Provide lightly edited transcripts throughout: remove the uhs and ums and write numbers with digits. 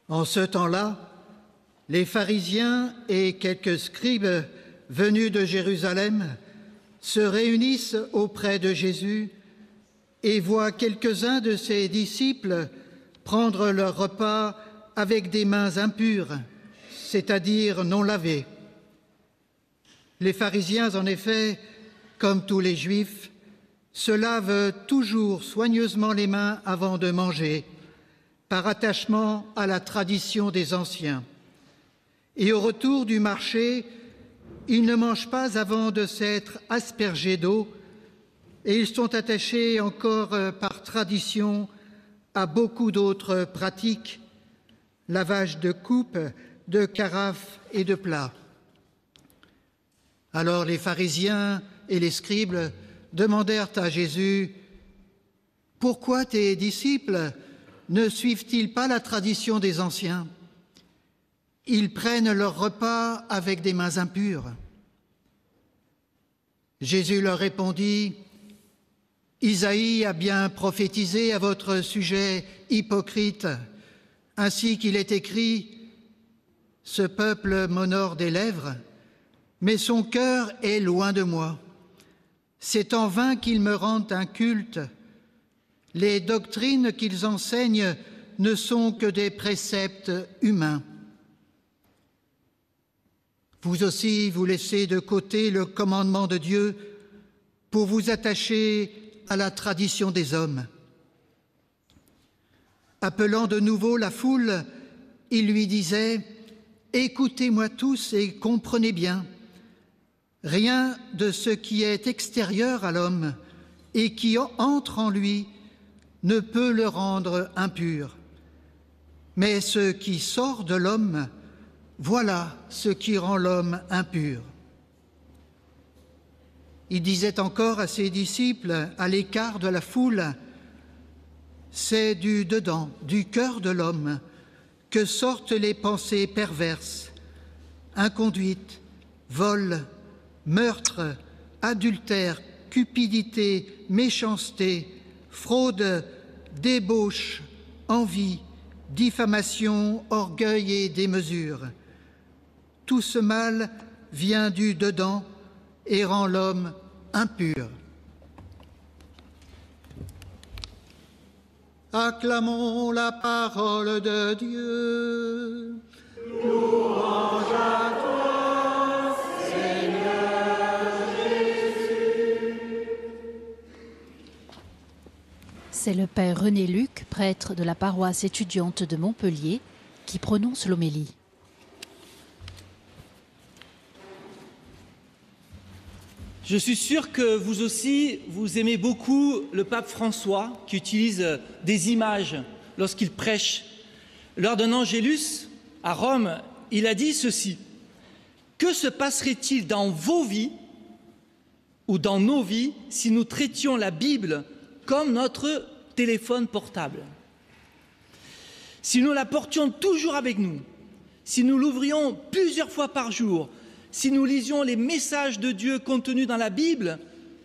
En ce temps-là, les pharisiens et quelques scribes venus de Jérusalem se réunissent auprès de Jésus et voient quelques-uns de ses disciples prendre leur repas avec des mains impures, c'est-à-dire non lavées. Les pharisiens, en effet, comme tous les Juifs, se lavent toujours soigneusement les mains avant de manger, par attachement à la tradition des anciens. Et au retour du marché, ils ne mangent pas avant de s'être aspergés d'eau, et ils sont attachés encore par tradition à beaucoup d'autres pratiques, lavage de coupes, de carafes et de plats. Alors les pharisiens et les scribes demandèrent à Jésus « Pourquoi tes disciples ne suivent-ils pas la tradition des anciens ? Ils prennent leur repas avec des mains impures. » Jésus leur répondit « Isaïe a bien prophétisé à votre sujet, hypocrite, ainsi qu'il est écrit « Ce peuple m'honore des lèvres, mais son cœur est loin de moi. C'est en vain qu'ils me rendent un culte. Les doctrines qu'ils enseignent ne sont que des préceptes humains. » Vous aussi, vous laissez de côté le commandement de Dieu pour vous attacher à la tradition des hommes. Appelant de nouveau la foule, il lui disait « Écoutez-moi tous et comprenez bien. Rien de ce qui est extérieur à l'homme et qui entre en lui ne peut le rendre impur. Mais ce qui sort de l'homme, voilà ce qui rend l'homme impur. » Il disait encore à ses disciples, à l'écart de la foule, « C'est du dedans, du cœur de l'homme, que sortent les pensées perverses, inconduite, vol, meurtre, adultère, cupidité, méchanceté, fraude, débauche, envie, diffamation, orgueil et démesure. Tout ce mal vient du dedans et rend l'homme impur. » Acclamons la parole de Dieu. Louange à toi, Seigneur Jésus. C'est le père René Luc, prêtre de la paroisse étudiante de Montpellier, qui prononce l'homélie. Je suis sûr que vous aussi, vous aimez beaucoup le pape François qui utilise des images lorsqu'il prêche. Lors d'un Angélus à Rome, il a dit ceci: « Que se passerait-il dans vos vies ou dans nos vies si nous traitions la Bible comme notre téléphone portable ? Si nous la portions toujours avec nous, si nous l'ouvrions plusieurs fois par jour, si nous lisions les messages de Dieu contenus dans la Bible,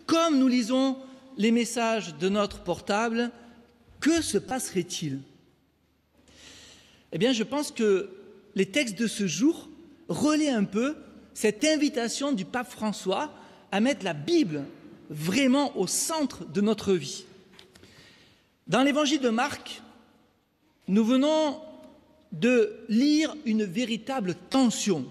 comme nous lisons les messages de notre portable, que se passerait-il ? » Eh bien, je pense que les textes de ce jour relaient un peu cette invitation du pape François à mettre la Bible vraiment au centre de notre vie. Dans l'évangile de Marc, nous venons de lire une véritable tension.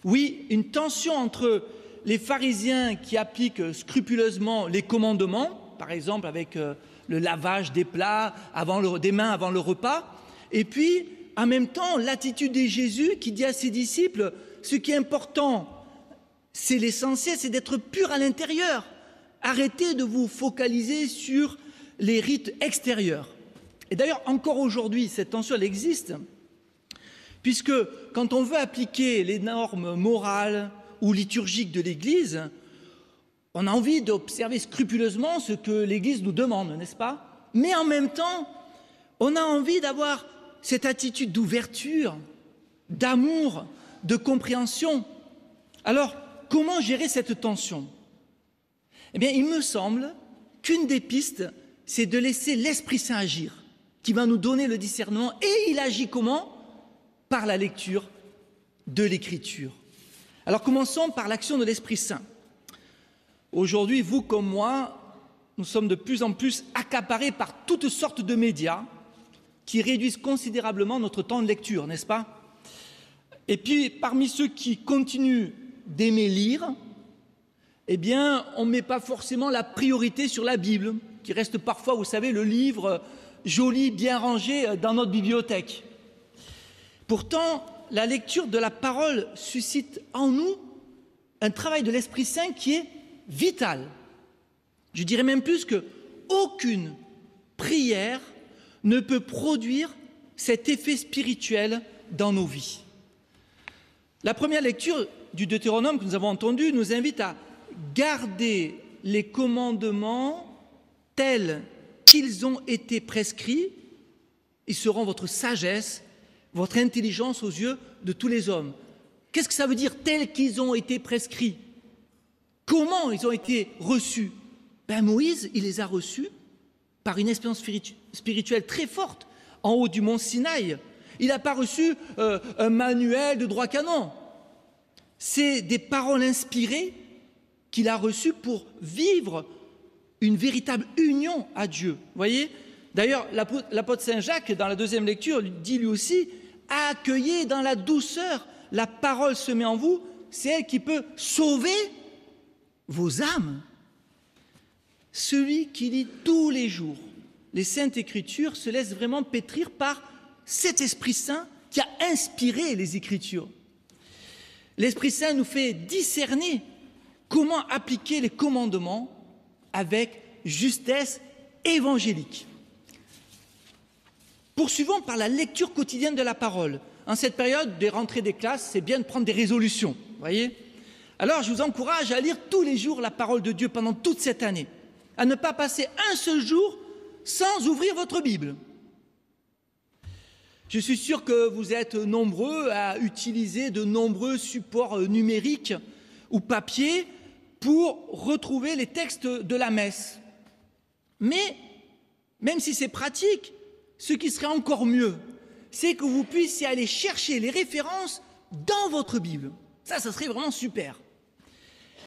Oui, une tension entre les pharisiens qui appliquent scrupuleusement les commandements, par exemple avec le lavage des plats des mains avant le repas, et puis en même temps l'attitude de Jésus qui dit à ses disciples « Ce qui est important, c'est l'essentiel, c'est d'être pur à l'intérieur. Arrêtez de vous focaliser sur les rites extérieurs. » Et d'ailleurs, encore aujourd'hui, cette tension, elle existe. Puisque quand on veut appliquer les normes morales ou liturgiques de l'Église, on a envie d'observer scrupuleusement ce que l'Église nous demande, n'est-ce pas? Mais en même temps, on a envie d'avoir cette attitude d'ouverture, d'amour, de compréhension. Alors, comment gérer cette tension? Eh bien, il me semble qu'une des pistes, c'est de laisser l'Esprit Saint agir, qui va nous donner le discernement. Et il agit comment? par la lecture de l'Écriture. Alors commençons par l'action de l'Esprit Saint. Aujourd'hui, vous comme moi, nous sommes de plus en plus accaparés par toutes sortes de médias qui réduisent considérablement notre temps de lecture, n'est-ce pas? Et puis, parmi ceux qui continuent d'aimer lire, eh bien, on ne met pas forcément la priorité sur la Bible, qui reste parfois, vous savez, le livre joli, bien rangé dans notre bibliothèque. Pourtant, la lecture de la parole suscite en nous un travail de l'Esprit Saint qui est vital. Je dirais même plus qu'aucune prière ne peut produire cet effet spirituel dans nos vies. La première lecture du Deutéronome que nous avons entendue nous invite à garder les commandements tels qu'ils ont été prescrits. Ils seront votre sagesse, votre intelligence aux yeux de tous les hommes. Qu'est-ce que ça veut dire tels qu'ils ont été prescrits? Comment ils ont été reçus? Moïse, il les a reçus par une expérience spirituelle très forte en haut du mont Sinaï. Il n'a pas reçu un manuel de droit canon. C'est des paroles inspirées qu'il a reçues pour vivre une véritable union à Dieu. Vous voyez? D'ailleurs, l'apôtre Saint Jacques, dans la deuxième lecture, dit lui aussi « Accueillez dans la douceur la parole semée en vous, c'est elle qui peut sauver vos âmes. » Celui qui lit tous les jours les Saintes Écritures se laisse vraiment pétrir par cet Esprit Saint qui a inspiré les Écritures. L'Esprit Saint nous fait discerner comment appliquer les commandements avec justesse évangélique. Poursuivons par la lecture quotidienne de la parole. En cette période des rentrées des classes, c'est bien de prendre des résolutions, voyez. Alors je vous encourage à lire tous les jours la parole de Dieu pendant toute cette année, à ne pas passer un seul jour sans ouvrir votre Bible. Je suis sûr que vous êtes nombreux à utiliser de nombreux supports numériques ou papier pour retrouver les textes de la messe. Mais, même si c'est pratique, ce qui serait encore mieux, c'est que vous puissiez aller chercher les références dans votre Bible. Ça serait vraiment super.